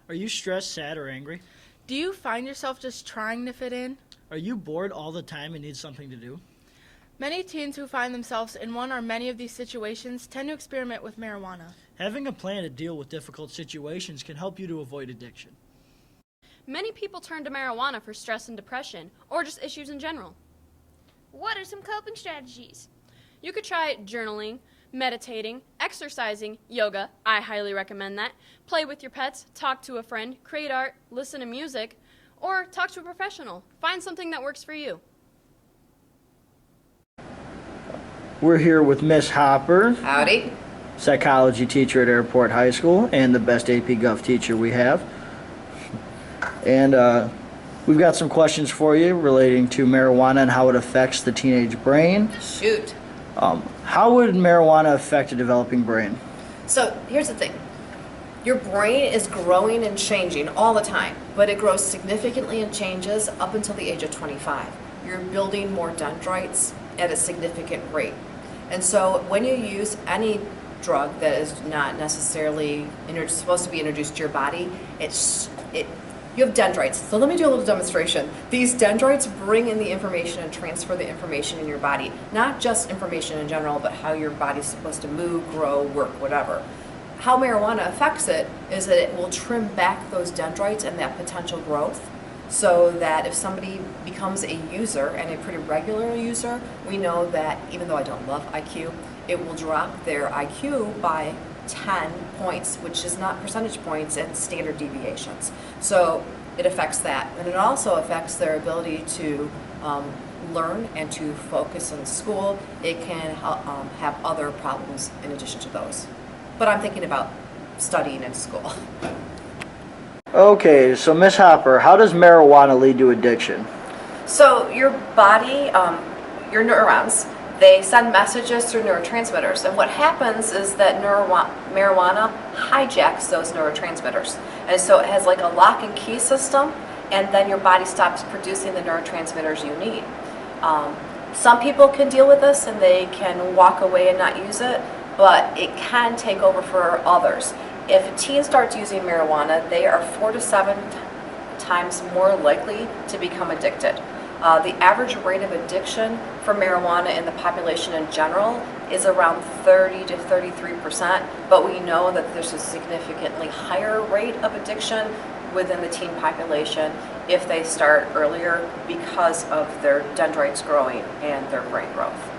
Are you stressed, sad, or angry? Do you find yourself just trying to fit in? Are you bored all the time and need something to do? Many teens who find themselves in one or many of these situations tend to experiment with marijuana. Having a plan to deal with difficult situations can help you to avoid addiction. Many people turn to marijuana for stress and depression, or just issues in general. What are some coping strategies? You could try journaling, meditating, exercising, yoga, I highly recommend that, play with your pets, talk to a friend, create art, listen to music, or talk to a professional. Find something that works for you. We're here with Miss Hopper, Howdy. psychology teacher at Airport High School and the best AP Gov teacher we have. And we've got some questions for you relating to marijuana and how it affects the teenage brain. Shoot. How would marijuana affect a developing brain? So here's the thing. Your brain is growing and changing all the time, but it grows significantly and changes up until the age of 25. You're building more dendrites at a significant rate. And so when you use any drug that is not necessarily supposed to be introduced to your body, you have dendrites. So let me do a little demonstration. These dendrites bring in the information and transfer the information in your body. Not just information in general, but how your body's supposed to move, grow, work, whatever. How marijuana affects it is that it will trim back those dendrites and that potential growth, so that if somebody becomes a user and a pretty regular user, we know that even though I don't love IQ, it will drop their IQ by 10 points, which is not percentage points and standard deviations. So it affects that. And it also affects their ability to learn and to focus in school. It can have other problems in addition to those. But I'm thinking about studying in school. Okay, so Miss Hopper, how does marijuana lead to addiction? So your body, your neurons, they send messages through neurotransmitters, and what happens is that marijuana hijacks those neurotransmitters, and so it has like a lock and key system, and then your body stops producing the neurotransmitters you need. Some people can deal with this and they can walk away and not use it, but it can take over for others. If a teen starts using marijuana, they are 4 to 7 times more likely to become addicted. The average rate of addiction for marijuana in the population in general is around 30 to 33%, but we know that there's a significantly higher rate of addiction within the teen population if they start earlier because of their dendrites growing and their brain growth.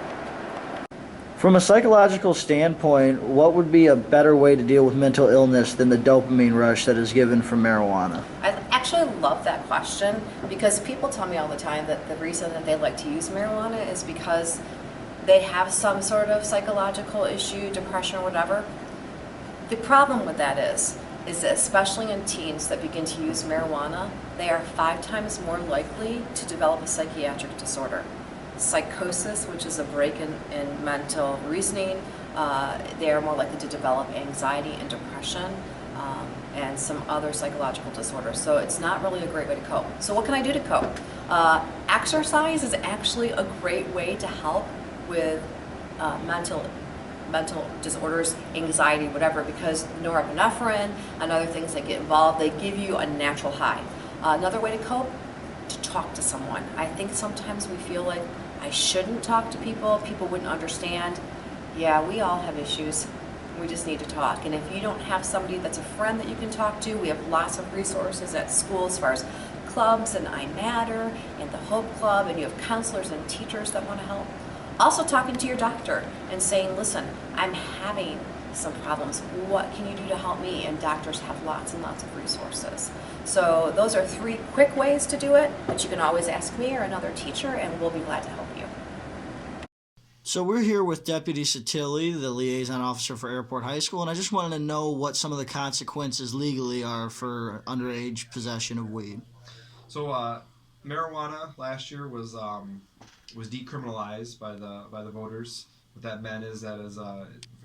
From a psychological standpoint, what would be a better way to deal with mental illness than the dopamine rush that is given from marijuana? I actually love that question because people tell me all the time that the reason that they like to use marijuana is because they have some sort of psychological issue, depression, or whatever. The problem with that is that especially in teens that begin to use marijuana, they are 5 times more likely to develop a psychiatric disorder. Psychosis, which is a break in mental reasoning, they are more likely to develop anxiety and depression and some other psychological disorders. So it's not really a great way to cope. So what can I do to cope? Exercise is actually a great way to help with mental disorders, anxiety, whatever, because norepinephrine and other things that get involved, they give you a natural high. Another way to cope, to talk to someone. I think sometimes we feel like I shouldn't talk to people, people wouldn't understand. Yeah, we all have issues. We just need to talk. And if you don't have somebody that's a friend that you can talk to, we have lots of resources at school as far as clubs and I Matter and the Hope Club, and you have counselors and teachers that want to help. Also talking to your doctor and saying, listen, I'm having some problems. What can you do to help me? And doctors have lots and lots of resources. So those are 3 quick ways to do it, but you can always ask me or another teacher and we'll be glad to help you. So we're here with Deputy Satilli, the liaison officer for Airport High School, and I just wanted to know what some of the consequences legally are for underage possession of weed. So marijuana last year was decriminalized by the voters. What that meant is that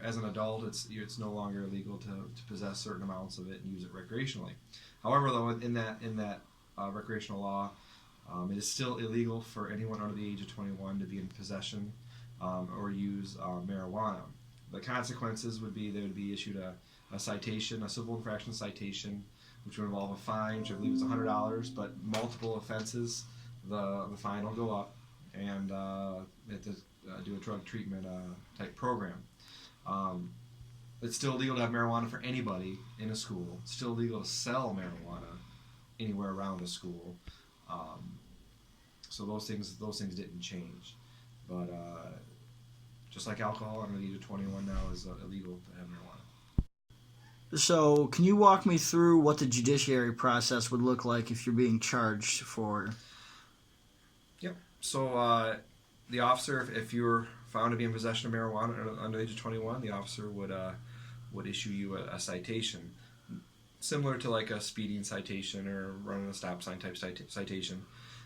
as an adult, it's no longer illegal to possess certain amounts of it and use it recreationally. However, though, in that recreational law, it is still illegal for anyone under the age of 21 to be in possession or use marijuana. The consequences would be they would be issued a citation, a civil infraction citation, which would involve a fine, which I believe is $100, but multiple offenses, the fine will go up, and they have to do a drug treatment type program. It's still illegal to have marijuana for anybody in a school. It's still illegal to sell marijuana anywhere around a school. So those things didn't change. But just like alcohol, under the age of 21 now is illegal to have marijuana. So, can you walk me through what the judiciary process would look like if you're being charged for? Yep. So the officer, if you were found to be in possession of marijuana under the age of 21, the officer would issue you a citation, similar to like a speeding citation or running a stop sign type citation.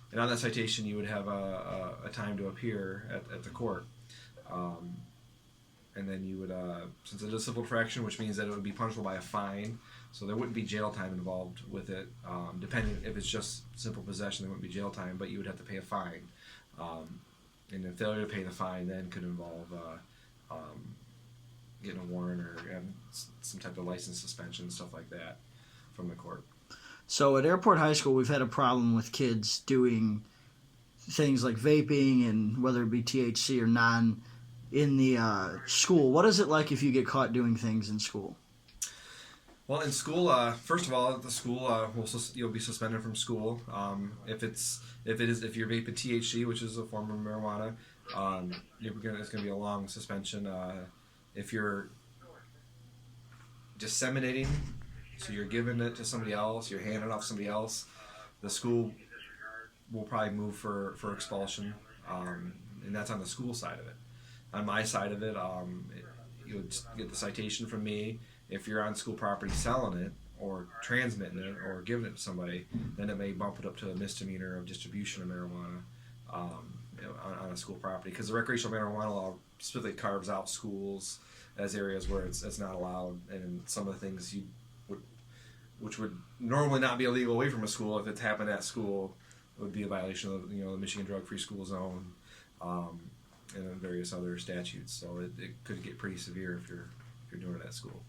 And on that citation, you would have a time to appear at the court. And then you would, since it's a civil infraction, which means that it would be punishable by a fine, so there wouldn't be jail time involved with it. Depending if it's just simple possession, there wouldn't be jail time, but you would have to pay a fine. And the failure to pay the fine then could involve getting a warrant or some type of license suspension, stuff like that, from the court. So at Airport High School, we've had a problem with kids doing things like vaping and whether it be THC or non in the school. What is it like if you get caught doing things in school? Well, in school, first of all, at the school, you'll be suspended from school. If you're vaping THC, which is a form of marijuana, it's going to be a long suspension. If you're disseminating, so you're giving it to somebody else, you're handing it off to somebody else, the school will probably move for expulsion, and that's on the school side of it. On my side of it, you would get the citation from me. If you're on school property selling it or transmitting it or giving it to somebody, then it may bump it up to a misdemeanor of distribution of marijuana on a school property. Because the recreational marijuana law specifically carves out schools as areas where it's not allowed, and some of the things which would normally not be illegal away from a school, if it's happened at school, it would be a violation of the Michigan Drug-Free School Zone and various other statutes. So it could get pretty severe if you're doing it at school.